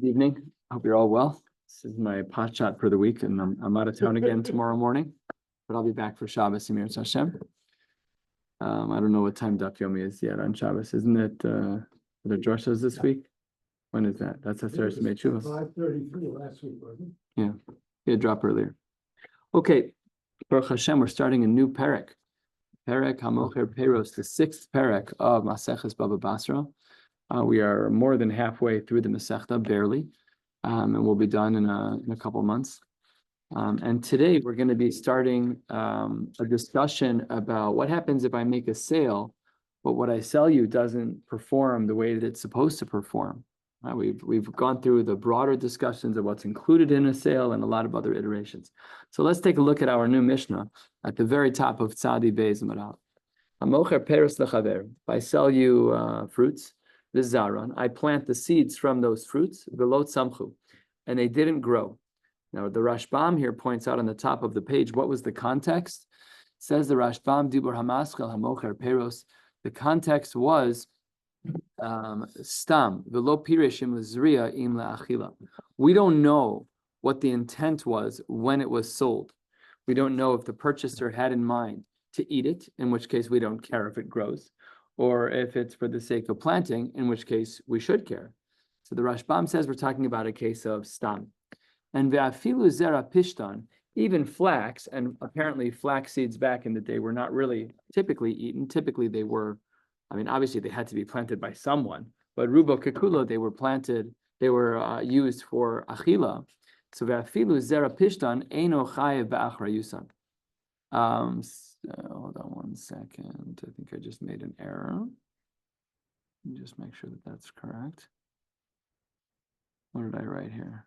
Good evening. Hope you're all well. This is my pot shot for the week, and I'm out of town again tomorrow morning, but I'll be back for Shabbos, Emir Hashem. I don't know what time Daf Yomi is yet on Shabbos. Isn't it the Drosha this week? When is that? That's Aseret Mechuvas. 5:33 last week, wasn't Yeah, drop earlier. Okay, Baruch Hashem, we're starting a new perek. Perek Hamocher Peros, the 6th perek of Maseches Bava Basra. We are more than halfway through the Masechta, barely, and we'll be done in a couple months. And today we're going to be starting a discussion about what happens if I make a sale, but what I sell you doesn't perform the way that it's supposed to perform. We've gone through the broader discussions of what's included in a sale and a lot of other iterations. So let's take a look at our new Mishnah at the very top of Tzadi Beis Maral. Hamocher peros lechaver. If I sell you fruits, Vizaron, I plant the seeds from those fruits, velot samchu, and they didn't grow. Now, the Rashbam here points out on the top of the page, what was the context? Says the Rashbam, Dibur hamaschel hamocher peros. The context was stam, velo pirishim lezriya im le'achila. We don't know what the intent was when it was sold. We don't know if the purchaser had in mind to eat it, in which case we don't care if it grows, or if it's for the sake of planting, in which case we should care. So the Rashbam says we're talking about a case of stam. And ve'afilu zera pishtan, even flax, and apparently flax seeds back in the day were not really typically eaten. Typically they were, obviously they had to be planted by someone, but rubo kekulo, they were planted, they were used for achila. So ve'afilu zera pishtan eino chayev ba'achra yusan. Hold on one second. I think I just made an error. Just make sure that that's correct. What did I write here?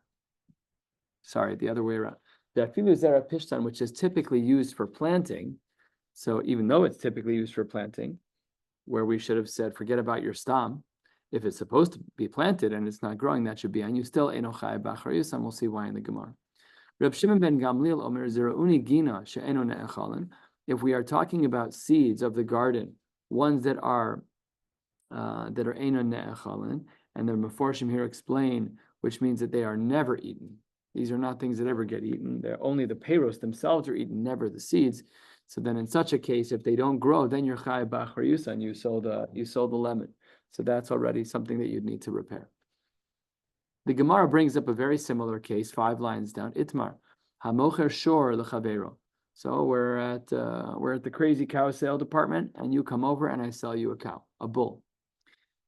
Sorry, the other way around. The afilu zera pishtan, which is typically used for planting. So even though it's typically used for planting, where we should have said, forget about your stam. If it's supposed to be planted and it's not growing, that should be on you. Still, enochai b'achar yusam. We'll see why in the Gemara. Reb Shimon ben Gamliel omer zerauni gina she'eno ne'echalin. If we are talking about seeds of the garden, ones that are eno ne'echalin, and the Meforshim here explain, which means that they are never eaten. These are not things that ever get eaten. They're only the peiros themselves are eaten, never the seeds. So then, in such a case, if they don't grow, then you're chayav b'achar yusan. You sold the lemon. So that's already something that you'd need to repair. The Gemara brings up a very similar case, 5 lines down. Itmar hamocher shor lechavero. So we're at the crazy cow sale department, and you come over and I sell you a cow, a bull,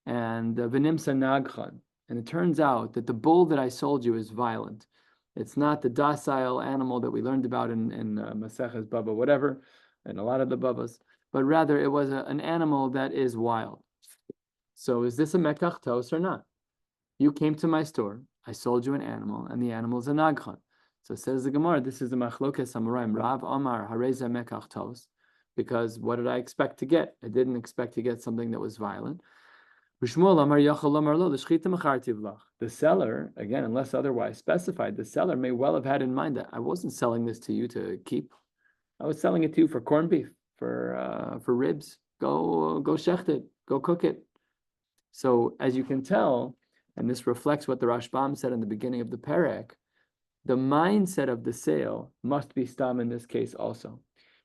and v'nimsa nagchan. And it turns out that the bull that I sold you is violent. It's not the docile animal that we learned about in Maseches, Bava, whatever, and a lot of the Bavas, but rather it was an animal that is wild. So is this a mekach tos or not? You came to my store, I sold you an animal, and the animal is a nagchan. So says the Gemara, this is the machlokes amoraim. Rav Amar hareza mekach tos, because what did I expect to get? I didn't expect to get something that was violent. The seller, again, unless otherwise specified, the seller may well have had in mind that I wasn't selling this to you to keep. I was selling it to you for corned beef, for ribs. Go shecht it, go cook it. So as you can tell, and this reflects what the Rashbam said in the beginning of the perek, the mindset of the sale must be stam in this case also.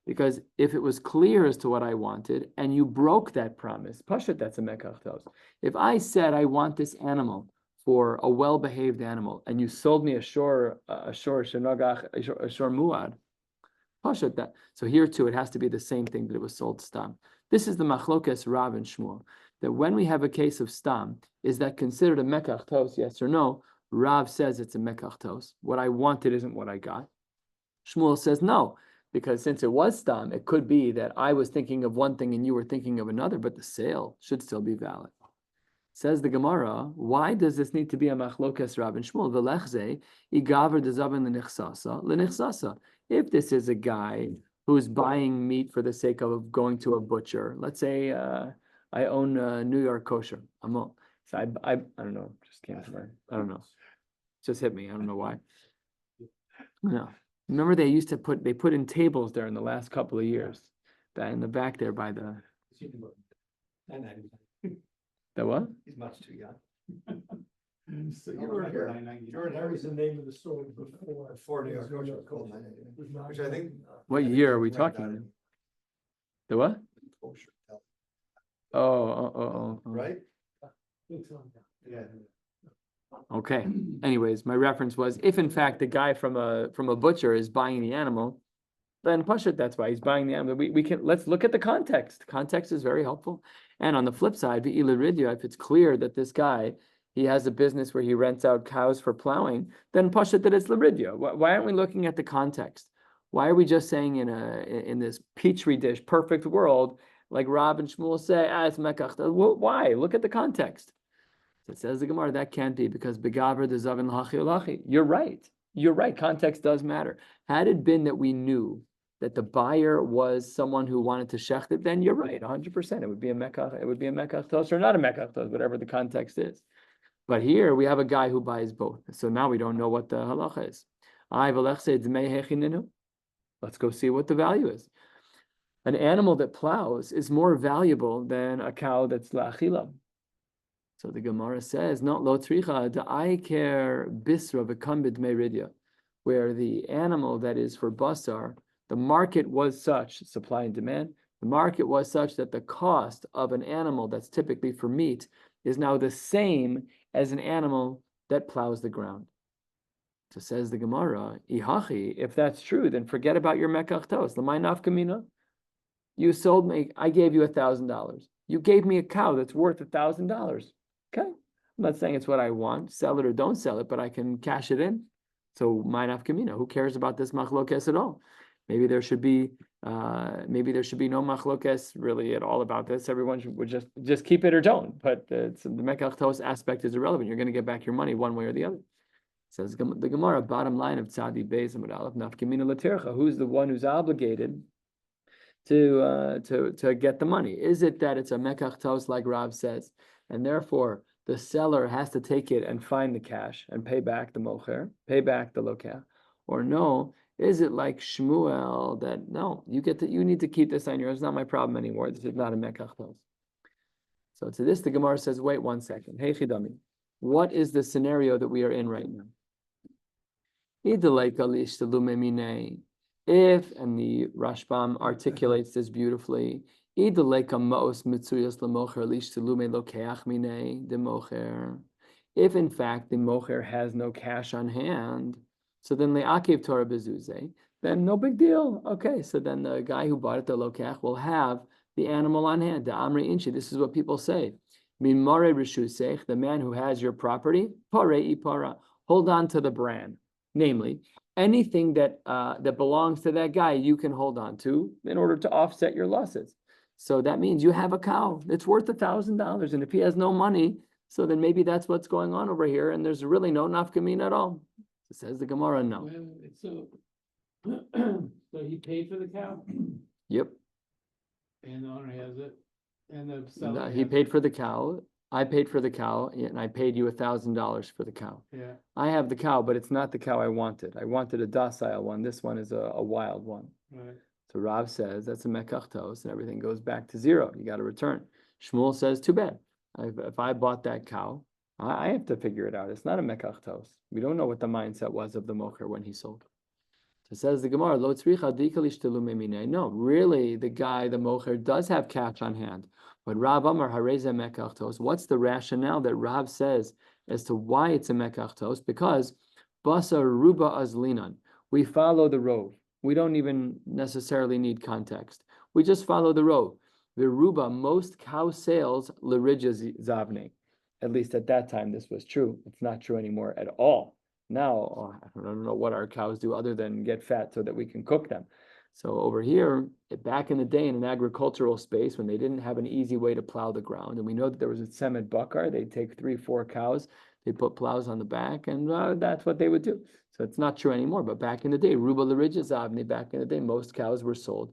Because if it was clear as to what I wanted, and you broke that promise, pashat, that's a mekach tos. If I said I want this animal for a well-behaved animal, and you sold me a shor muad, pashat that. So here too, it has to be the same thing that it was sold stam. This is the machlokes Rav and Shmuel, that when we have a case of stam, is that considered a mekach tos, yes or no? Rav says it's a mekach tos. What I wanted isn't what I got. Shmuel says no. Because since it was stam, it could be that I was thinking of one thing and you were thinking of another, but the sale should still be valid. Says the Gemara, why does this need to be a machlokes Rav and Shmuel? V'lechze igaver dezaven l'nichsasa. If this is a guy who's buying meat for the sake of going to a butcher, let's say I own New York kosher. So I don't know, just came to mind. I don't know. Just hit me. I don't know why. No. Remember they put in tables there in the last couple of years, in the back there by the The what? He's much too young. You were here. That was the name of the store before. New York Kosher was called 999, which I think. What year are we talking? The what? Kosher, Oh. right? Yeah. Okay. Anyways, my reference was if in fact the guy from a butcher is buying the animal, then Pashut, that's why he's buying the animal. We can let's look at the context. Context is very helpful. And on the flip side, if it's clear that this guy he has a business where he rents out cows for plowing, then Pashut that it's Liridia. Why aren't we looking at the context? Why are we just saying in this petri dish perfect world, like Rab and Shmuel say, it's Mekach? Why? Look at the context. It says the Gemara, that can't be because Begaver the Zavin Lachi Olachi. You're right. You're right. Context does matter. Had it been that we knew that the buyer was someone who wanted to shecht it, then you're right, 100%. It would be a Mekach, tos or not a Mekach tos, whatever the context is. But here we have a guy who buys both. So now we don't know what the halacha is. Let's go see what the value is. An animal that plows is more valuable than a cow that's la'achila. So the Gemara says, not lo tricha, the aiker bisra v'kambid meridya, where the animal that is for basar, the market was such, supply and demand, the market was such that the cost of an animal that's typically for meat is now the same as an animal that plows the ground. So says the Gemara, ihachi, if that's true, then forget about your mekach tos. L'may nafkamina. You sold me, I gave you $1,000. You gave me a cow that's worth $1,000. Okay, I'm not saying it's what I want, sell it or don't sell it, but I can cash it in. So my nafkamina, who cares about this machlokes at all? Maybe there should be no machlokes really at all about this. Everyone would just keep it or don't. But the mekach tos aspect is irrelevant. You're going to get back your money one way or the other. Says the Gemara, bottom line of Tzadi Beis Amud Aleph, nafkamina latircha. Who's the one who's obligated to get the money? Is it that it's a mekach tos like Rav says, and therefore the seller has to take it and find the cash and pay back the mocher, pay back the lokeh, or no? Is it like Shmuel that no, you need to keep this on yours? It's not my problem anymore. This is not a mekach tos. So to this, the Gemara says, wait 1 second. Hey Chidami, what is the scenario that we are in right now? If, and the Rashbam articulates this beautifully, if in fact the mocher has no cash on hand, so then le'akev Torah bezuze, then no big deal. Okay, so then the guy who bought it, the lokech, will have the animal on hand. The amri inchi. This is what people say. Min mare reshusech, the man who has your property, pare ipara, hold on to the brand. Namely, anything that belongs to that guy, you can hold on to in order to offset your losses. So that means you have a cow that's worth $1,000, and if he has no money, so then maybe that's what's going on over here, and there's really no nafkamina at all. It says the Gemara, no. So he paid for the cow, Yep. and the owner has it, and the seller. He paid for the cow. I paid for the cow, and I paid you $1,000 for the cow. Yeah. I have the cow, but it's not the cow I wanted. I wanted a docile one. This one is a wild one. Right. So Rav says that's a mekach tos, and everything goes back to zero. You got to return. Shmuel says, too bad. If I bought that cow, I have to figure it out. It's not a mekach tos. We don't know what the mindset was of the mocher when he sold. So says the Gemara, lo tzricha dikalish telu memine. No, really, the guy, the mocher, does have cash on hand. But Rav Amar hareze mekach tos. What's the rationale that Rav says as to why it's a mekach tos? Because basa ruba azlinan. We follow the rove. We don't even necessarily need context. We just follow the rove. The ruba, most cow sales, l'ridja zavne. At least at that time, this was true. It's not true anymore at all. Now, I don't know what our cows do other than get fat so that we can cook them. So over here, back in the day in an agricultural space, when they didn't have an easy way to plow the ground, and we know that there was a tzemed bakar, they'd take 3-4 cows, they'd put plows on the back, and that's what they would do. So it's not true anymore, but back in the day, ruba l'ridja zavne, back in the day, most cows were sold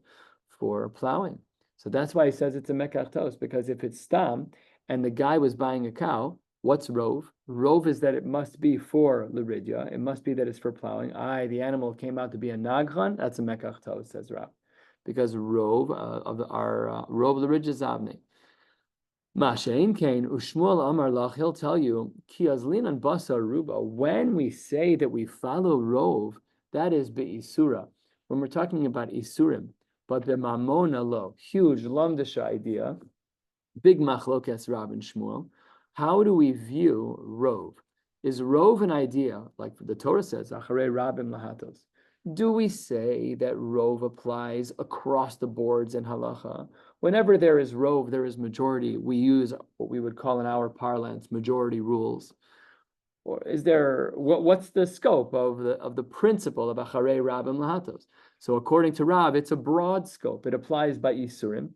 for plowing. So that's why he says it's a mekach tos, because if it's stam, and the guy was buying a cow, what's rove? Rove is that it must be for l'ridya. It must be that it's for plowing. The animal came out to be a nagran. That's a mekach tos, says Rav, because rove rove l'ridya zavne. Mashein Kain Ushmuel Amar Lach, he'll tell you, Ki azlinan basa ruba, when we say that we follow rove, that is be'isura. When we're talking about isurim, but the mamona lo, huge lamdasha idea, big machlokes Rab and Shmuel. How do we view rove? Is rove an idea, like the Torah says, acharei rabim lahatos? Do we say that rove applies across the boards in halacha? Whenever there is rove, there is majority. We use what we would call in our parlance majority rules. Or is there what's the scope of the principle of acharei rabim lahatos? So according to Rab, it's a broad scope. It applies by isurim,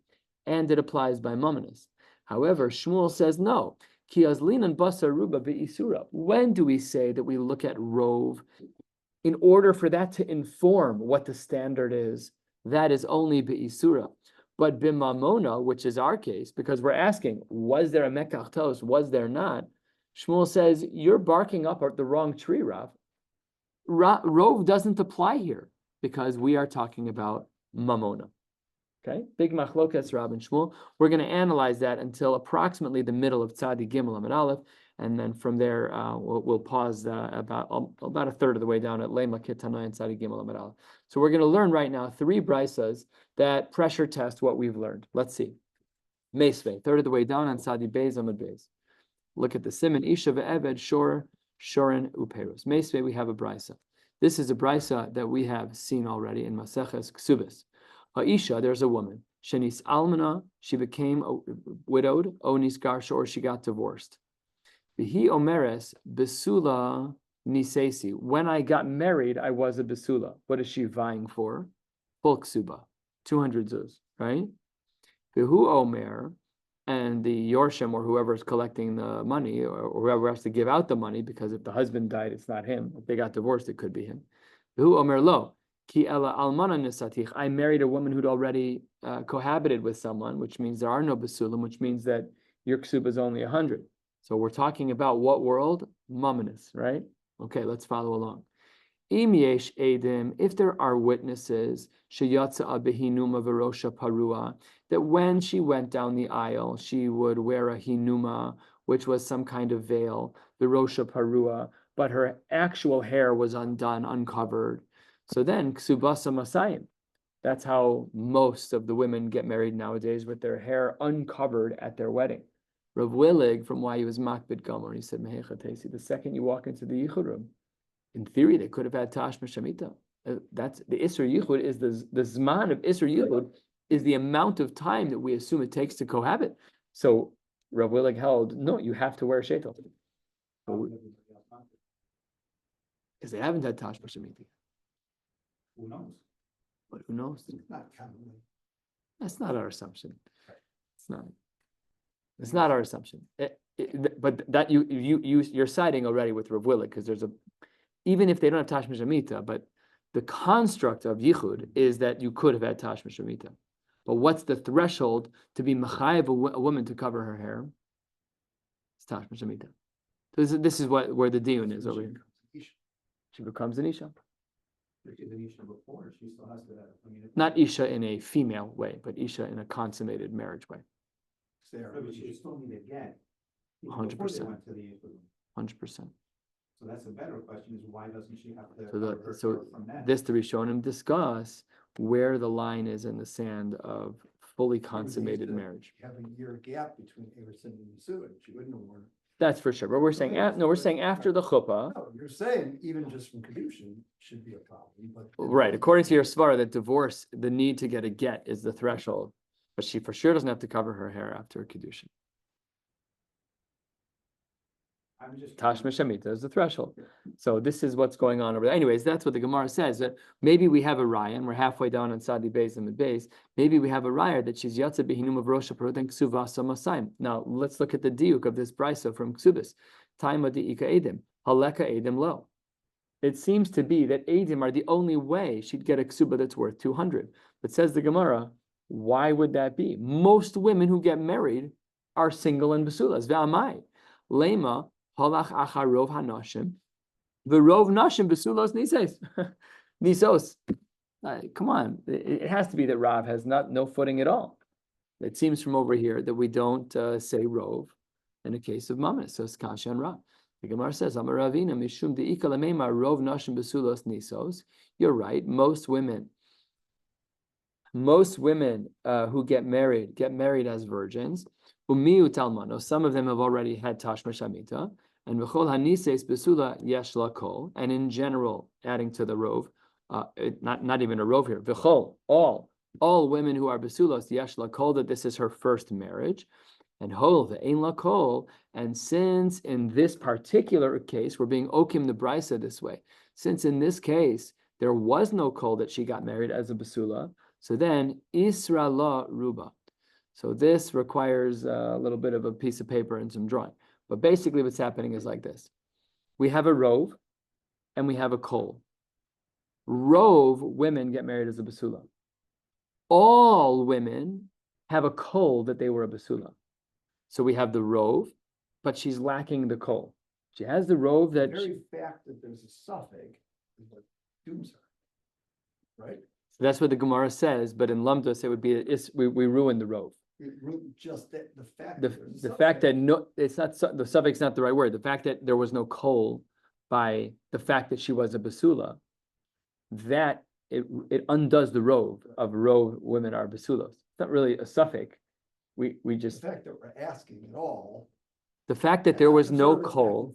and it applies by mominus. However, Shmuel says no. Ki azlinan basar ruba be'isura. When do we say that we look at rove? In order for that to inform what the standard is, that is only be'isura. But b'mamona, which is our case, because we're asking, was there a mekach tos? Was there not? Shmuel says, you're barking up the wrong tree, Rav. Rove doesn't apply here because we are talking about mamona. Okay, big machlokas Rab and Shmuel. We're going to analyze that until approximately the middle of Tzadi Gimel Amud Aleph, and then from there we'll pause about a third of the way down at Lema Kitana and Tzadi Gimel Amud Aleph. So we're going to learn right now 3 brisas that pressure test what we've learned. Let's see. Meisvei, third of the way down on Tzadi Beis Amud Beis. Look at the Siman Isha ve'Eved Shor Shorin Uperus. Meisvei, we have a brisa. This is a brisa that we have seen already in Maseches Ksubis. Ha'isha, there's a woman. Shenis almana, she became widowed. Onis garsha, or she got divorced. V'hi omeres besula nisesi. When I got married, I was a besula. What is she vying for? Full ksuba, 200 zuz, right? V'hu omer, and the yorshim, or whoever is collecting the money, or whoever has to give out the money, because if the husband died, it's not him. If they got divorced, it could be him. V'hu omer lo. Ki ela almana nisatich. I married a woman who'd already cohabited with someone, which means there are no basulim, which means that your ksuba is only 100. So we're talking about what world? Mominus, right? Okay, let's follow along. Im yesh edim, if there are witnesses, sheyatza behinuma verosha parua, that when she went down the aisle, she would wear a hinuma, which was some kind of veil, verosha parua, but her actual hair was undone, uncovered. So then, ksubasa masayim. That's how most of the women get married nowadays, with their hair uncovered at their wedding. Rav Willig, from why he was makbid gomer, he said, Mehechatesi, the second you walk into the yichud room, in theory, they could have had tash mishamita. That's the isur yichud is the zman of isur yichud is the amount of time that we assume it takes to cohabit. So Rav Willig held, no, you have to wear a sheitel. Because they haven't had tash mishamita. Who knows? But who knows? Not commonly. That's not our assumption. It's not. It's not our assumption. But that you're siding already with Rav Willig, because there's even if they don't have tash mishamita, but the construct of yichud is that you could have had tash mishamita. But what's the threshold to be mechayev a woman to cover her hair? It's tash mishamita. So this is where the diyun is over here. She becomes an isha. She's an isha before, she still has to. Not isha in a female way, but isha in a consummated marriage way. But she still need to get. 100%. 100%. So that's a better question: is why doesn't she have to? This the Rishonim discuss where the line is in the sand of fully consummated marriage. Have a year gap between Everson and Yisuah. She wouldn't have worn. That's for sure. But we're saying we're saying after the chuppah. No, you're saying even just from kedushin should be a problem. But Right, according to your svara, that divorce, the need to get a get is the threshold, but she for sure doesn't have to cover her hair after a kedushin. Tash mishamita is the threshold. So this is what's going on over there. Anyways, that's what the Gemara says. That maybe we have a raya, and we're halfway down on Sadi Beis and Beis. Maybe we have a raya that she's yatsa behinum of Rosh Hashanah and Ksuvasa Masayim. Now let's look at the diuk of this brisa from Ksubis. Taima diika edim haleka edim lo. It seems to be that edim are the only way she'd get a ksuba that's worth 200. But says the Gemara, why would that be? Most women who get married are single and basulas. Ve'amai lema. Halach acharov hanashim, v'rov nashim besulos nises, nisos. Come on, it has to be that Rav has no footing at all. It seems from over here that we don't say rov in a case of mamas. So it's kasha and ra. The Gemara says, Amar Ravina mishum de'ika lamema rov nashim besulos nisos. You're right. Most women who get married as virgins. Umiu talmano. Some of them have already had tashma shamita. And v'chol hanises besula yesh lakol. And in general, adding to the rov, not even a rov here. V'chol, all women who are besulos yesh lakol, that this is her first marriage. And hol ve'ein lakol. And since in this particular case, we're being okim the brisa this way. Since in this case, there was no kol that she got married as a basula, so then isra la ruba. So this requires a little bit of a piece of paper and some drawing. But basically what's happening is like this. We have a rov and we have a kol. Rov, women get married as a basula. All women have a kol that they were a basula. So we have the rov, but she's lacking the kol. She has the rov The that... very fact that there's a suffix is what dooms her, right? So that's what the Gemara says, but in Lamdos it would be we ruin the rov. Just that the fact. The fact that no, it's not the suffix is not the right word. The fact that there was no kol by the fact that she was a basula, that it undoes the rov of rov women are basulos. It's not really a suffix. We just The fact that we're asking at all. the fact that there was no kol.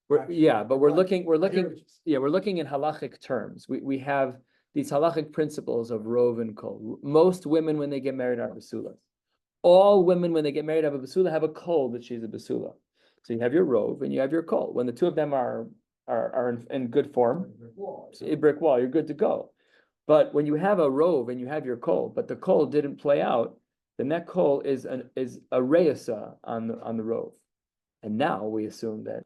But we're looking in halachic terms. We have these halachic principles of rov and kol. Most women when they get married are basulas. All women when they get married have a basula have a kol that she's a basula. So you have your rov and you have your kol. When the two of them are in good form, a brick wall, you're good to go. But when you have a rov and you have your kol, but the kol didn't play out, then that kol is a reisa on the rov. And now we assume that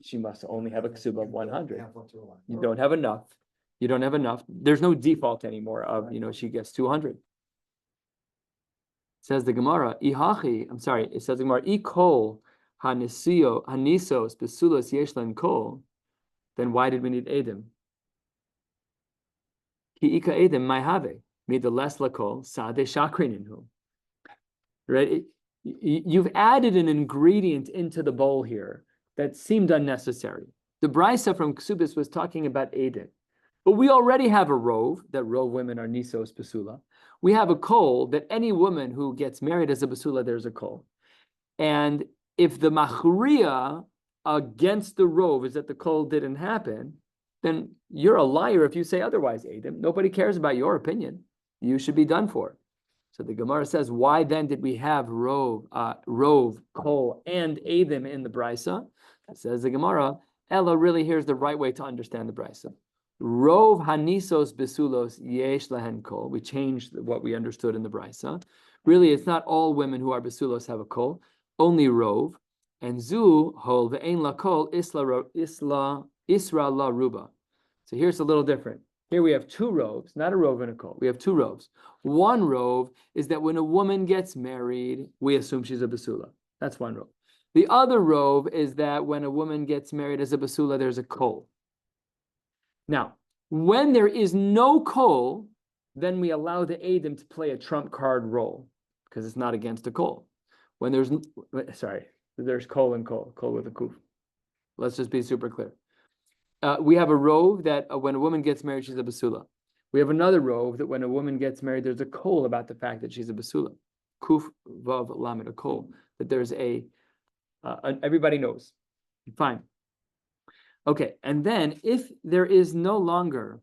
she must only have a ksuba of 100. You don't have enough. You don't have enough. There's no default anymore of, she gets 200. Says the Gemara, it says the Gemara, kol hanisos besulos yeshlan kol, then why did we need edim? Ki ika edim mai have, made the less lakol, sade shakrininhu. Right? You've added an ingredient into the bowl here that seemed unnecessary. The brisa from Ksubis was talking about edim. But we already have a rov, that rov women are nisos basula. We have a kol, that any woman who gets married as a basula, there's a kol. And if the machriya against the rov is that the kol didn't happen, then you're a liar if you say otherwise, Adam. Nobody cares about your opinion. You should be done for. So the Gemara says, why then did we have rov, kol, and Adam in the brisa? It says the Gemara, Ella, really here's the right way to understand the brisa. Rov hanisos besulos yesh lehen kol. We changed what we understood in the brisa. Really, it's not all women who are besulos have a kol, only rov. And zu hol ve'ein la kol isra la ruba. So here's a little different. Here we have two rovs, not a rov and a kol. We have two rovs. One rov is that when a woman gets married, we assume she's a basula. That's one rov. The other rov is that when a woman gets married as a basula, there's a kol. Now, when there is no kol, then we allow the Adam to play a trump card role because it's not against a kol. When there's kol and kol with a kuf. Let's just be super clear. We have a rov that when a woman gets married, she's a basula. We have another rov that when a woman gets married, there's a kol about the fact that she's a basula. Kuf vav lamed, a kol. That there's everybody knows. Fine. Okay, and then if there is no longer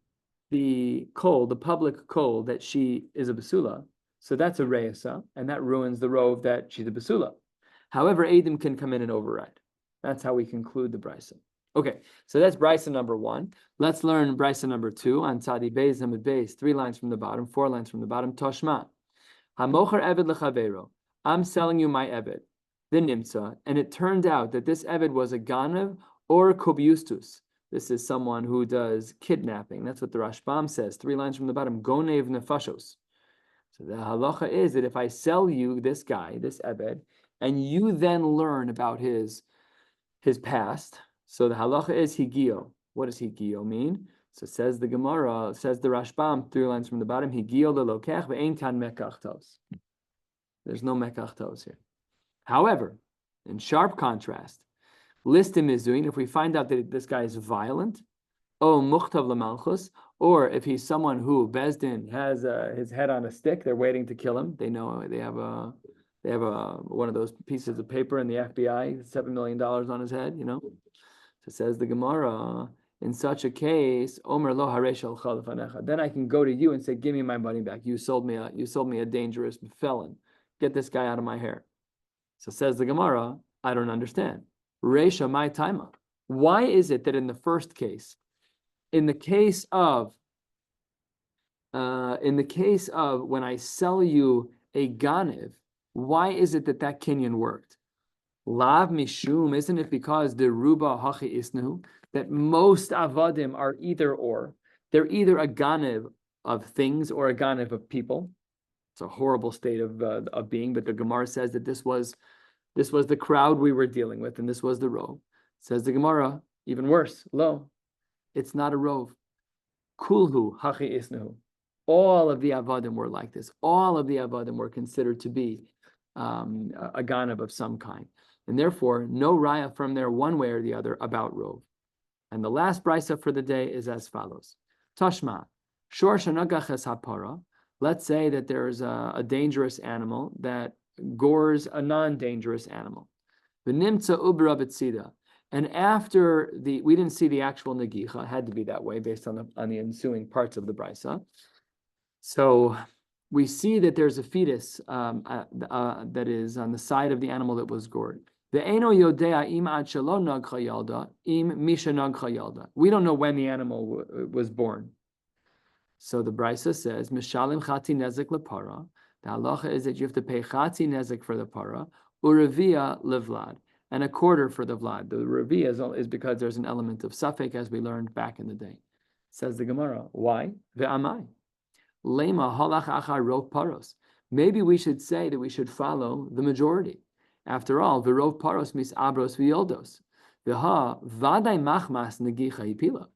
the kol, the public kol, that she is a basula, so that's a reisa, and that ruins the rov that she's a basula. However, Adam can come in and override. That's how we conclude the brisa. Okay, so that's brisa number 1. Let's learn brisa number 2 on Tzadi Beis Amud Beis, 3 lines from the bottom, 4 lines from the bottom. Toshma, hamocher eved lechavero. I'm selling you my eved, the nimtza, and it turned out that this eved was a ganav or kobiustus. This is someone who does kidnapping. That's what the Rashbam says. 3 lines from the bottom. Gonev nefashos. So the halacha is that if I sell you this guy, this eved, and you then learn about his past, so the halacha is higio. What does higio mean? So says the Gemara, says the Rashbam, 3 lines from the bottom, higio lelokech ve'ein kan mekach tos. There's no mekach toes here. However, in sharp contrast, listim izuin, if we find out that this guy is violent, oh muchtav lamalchus, or if he's someone who Bezdin has his head on a stick, they're waiting to kill him. They know they have one of those pieces of paper in the FBI, $7 million on his head, So says the Gemara, in such a case, Omer lo haresh al chalafanecha. Then I can go to you and say, give me my money back. You sold me a dangerous felon. Get this guy out of my hair. So says the Gemara, I don't understand. Resha my taima. Why is it that in the first case, in the case of when I sell you a ganiv, why is it that kinyan worked? Lav mishum, isn't it because the ruba hachi isnu, that most avadim are either or? They're either a ganiv of things or a ganiv of people. It's a horrible state of being, but the Gemara says that this was the crowd we were dealing with, and this was the rov. Says the Gemara, even worse, lo, it's not a rov. Kulhu hachi isnu. All of the avadim were like this. All of the avadim were considered to be a ganav of some kind. And therefore, no raya from there one way or the other about rov. And the last brisa for the day is as follows. Tashma, shor shanagaches hapara. Let's say that there's a dangerous animal that gores a non-dangerous animal. V'nimtza ubra b'tzida. And after we didn't see the actual negicha, it had to be that way based on the ensuing parts of the brisa. So we see that there's a fetus that is on the side of the animal that was gored. We don't know when the animal was born. So the brisa says, Mishalim chati nezek lepara. The halacha is that you have to pay chati nezek for the para, urevia levlad, and a quarter for the vlad. The revia is because there's an element of suffix, as we learned back in the day. Says the Gemara, why? Ve'amai. Lema halach achar rov paros. Maybe we should say that we should follow the majority. After all, v'rov paros mis abros v'yoldos. V'ha vaday machmas negicha hipila.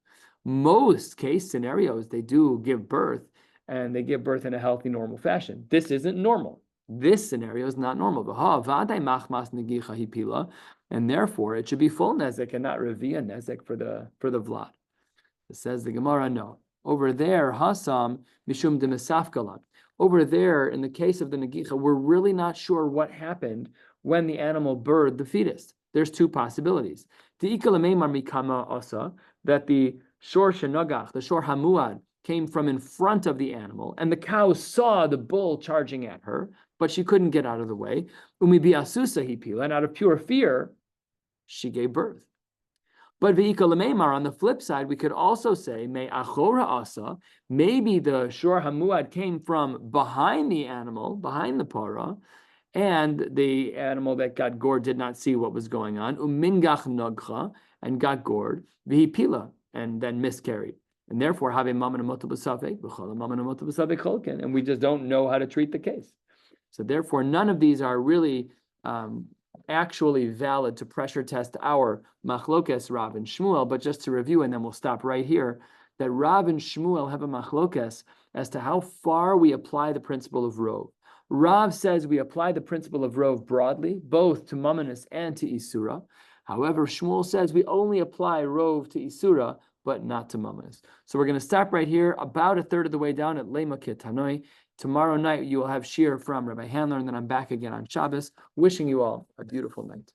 Most case scenarios, they do give birth, and they give birth in a healthy, normal fashion. This isn't normal. This scenario is not normal. V'ha vaday machmas negicha hipila, and therefore it should be full nezek and not revia nezek for the vlad. It says the Gemara, no. Over there, Hasam Mishum de Mesafkalan. Over there, in the case of the Negicha, we're really not sure what happened when the animal birthed the fetus. There's two possibilities. That the Shor Shenagach, the Shor Hamuad, came from in front of the animal, and the cow saw the bull charging at her, but she couldn't get out of the way. Umibi Asusa Hipila, and out of pure fear, she gave birth. But on the flip side, we could also say, maybe the Shor Hamuad came from behind the animal, behind the para, and the animal that got gored did not see what was going on, umingach nogcha, and got gored, v'hipila, and then miscarried. And therefore, have a maman multiple safek, and we just don't know how to treat the case. So therefore, none of these are really actually valid to pressure test our machlokes Rav and Shmuel, but just to review, and then we'll stop right here, that Rav and Shmuel have a machlokes as to how far we apply the principle of rov. Rav says we apply the principle of rov broadly, both to mamanis and to isura. However, Shmuel says we only apply rov to isura, but not to mamanis. So we're going to stop right here, about a third of the way down at Lema Ketanoi. Tomorrow night, you will have shiur from Rabbi Handler, and then I'm back again on Shabbos. Wishing you all a beautiful night.